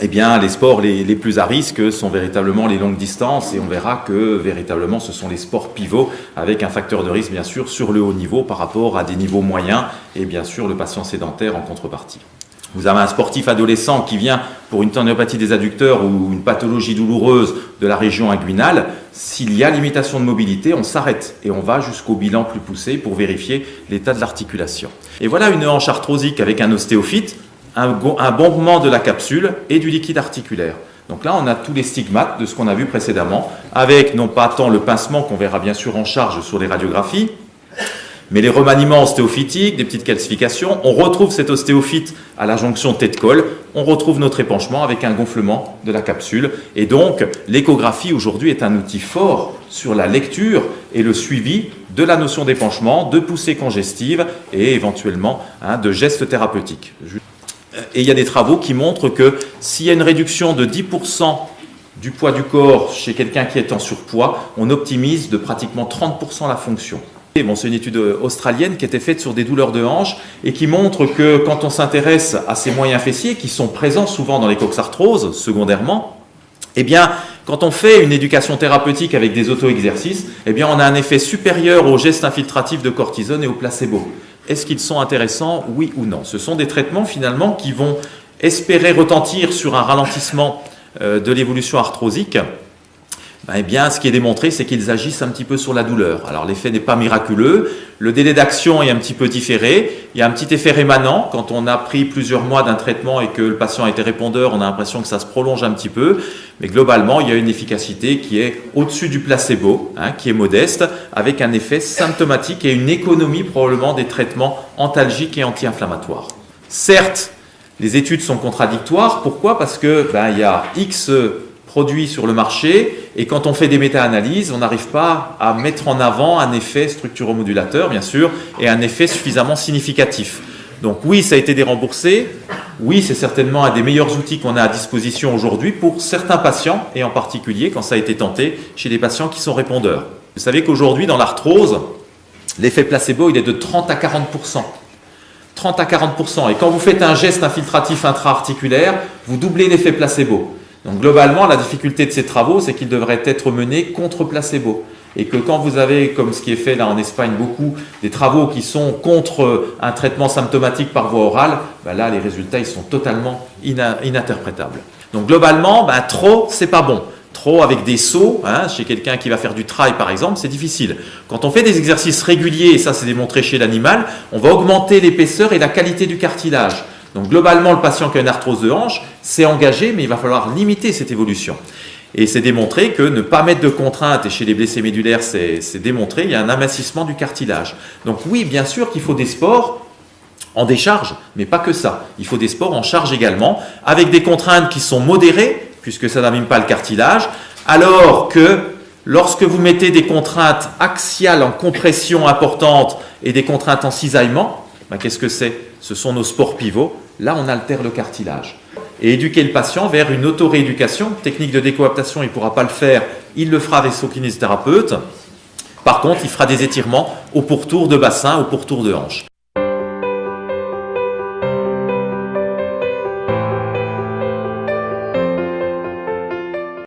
eh bien, les sports les plus à risque sont véritablement les longues distances et on verra que véritablement ce sont les sports pivots avec un facteur de risque bien sûr sur le haut niveau par rapport à des niveaux moyens et bien sûr le patient sédentaire en contrepartie. Vous avez un sportif adolescent qui vient pour une tendinopathie des adducteurs ou une pathologie douloureuse de la région inguinale. S'il y a limitation de mobilité, on s'arrête et on va jusqu'au bilan plus poussé pour vérifier l'état de l'articulation. Et voilà une hanche arthrosique avec un ostéophyte, un bombement de la capsule et du liquide articulaire. Donc là, on a tous les stigmates de ce qu'on a vu précédemment, avec non pas tant le pincement qu'on verra bien sûr en charge sur les radiographies, mais les remaniements ostéophytiques, des petites calcifications. On retrouve cet ostéophyte à la jonction tête-col, on retrouve notre épanchement avec un gonflement de la capsule. Et donc, l'échographie aujourd'hui est un outil fort sur la lecture et le suivi de la notion d'épanchement, de poussée congestive et éventuellement de gestes thérapeutiques. Et il y a des travaux qui montrent que s'il y a une réduction de 10% du poids du corps chez quelqu'un qui est en surpoids, on optimise de pratiquement 30% la fonction. Bon, c'est une étude australienne qui a été faite sur des douleurs de hanche et qui montre que quand on s'intéresse à ces moyens fessiers qui sont présents souvent dans les coxarthroses secondairement, eh bien, quand on fait une éducation thérapeutique avec des auto-exercices, eh bien, on a un effet supérieur aux gestes infiltratifs de cortisone et au placebo. Est-ce qu'ils sont intéressants, oui ou non? Ce sont des traitements finalement qui vont espérer retentir sur un ralentissement de l'évolution arthrosique. Eh bien, ce qui est démontré, c'est qu'ils agissent un petit peu sur la douleur. Alors, l'effet n'est pas miraculeux, le délai d'action est un petit peu différé, il y a un petit effet rémanent. Quand on a pris plusieurs mois d'un traitement et que le patient a été répondeur, on a l'impression que ça se prolonge un petit peu, mais globalement, il y a une efficacité qui est au-dessus du placebo, qui est modeste, avec un effet symptomatique et une économie probablement des traitements antalgiques et anti-inflammatoires. Certes, les études sont contradictoires. Pourquoi? Parce que il y a X produits sur le marché et quand on fait des méta-analyses, on n'arrive pas à mettre en avant un effet structuromodulateur, bien sûr, et un effet suffisamment significatif. Donc oui, ça a été déremboursé. Oui, c'est certainement un des meilleurs outils qu'on a à disposition aujourd'hui pour certains patients, et en particulier quand ça a été tenté chez des patients qui sont répondeurs. Vous savez qu'aujourd'hui, dans l'arthrose, l'effet placebo, il est de 30 à 40%. 30 à 40%. Et quand vous faites un geste infiltratif intra-articulaire, vous doublez l'effet placebo. Donc globalement, la difficulté de ces travaux, c'est qu'ils devraient être menés contre placebo. Et que quand vous avez, comme ce qui est fait là en Espagne, beaucoup des travaux qui sont contre un traitement symptomatique par voie orale, là les résultats ils sont totalement ininterprétables. Donc globalement, trop c'est pas bon. Trop avec des sauts, chez quelqu'un qui va faire du trail par exemple, c'est difficile. Quand on fait des exercices réguliers, et ça c'est démontré chez l'animal, on va augmenter l'épaisseur et la qualité du cartilage. Donc globalement, le patient qui a une arthrose de hanche, c'est engagé, mais il va falloir limiter cette évolution. Et c'est démontré que ne pas mettre de contraintes, et chez les blessés médulaires, c'est démontré, il y a un amincissement du cartilage. Donc oui, bien sûr qu'il faut des sports en décharge, mais pas que ça. Il faut des sports en charge également, avec des contraintes qui sont modérées, puisque ça n'abîme pas le cartilage, alors que lorsque vous mettez des contraintes axiales en compression importante et des contraintes en cisaillement, qu'est-ce que c'est? Ce sont nos sports pivots. Là, on altère le cartilage. Et éduquer le patient vers une auto-rééducation, technique de décoaptation, il ne pourra pas le faire, il le fera avec son kinésithérapeute. Par contre, il fera des étirements au pourtour de bassin, au pourtour de hanche.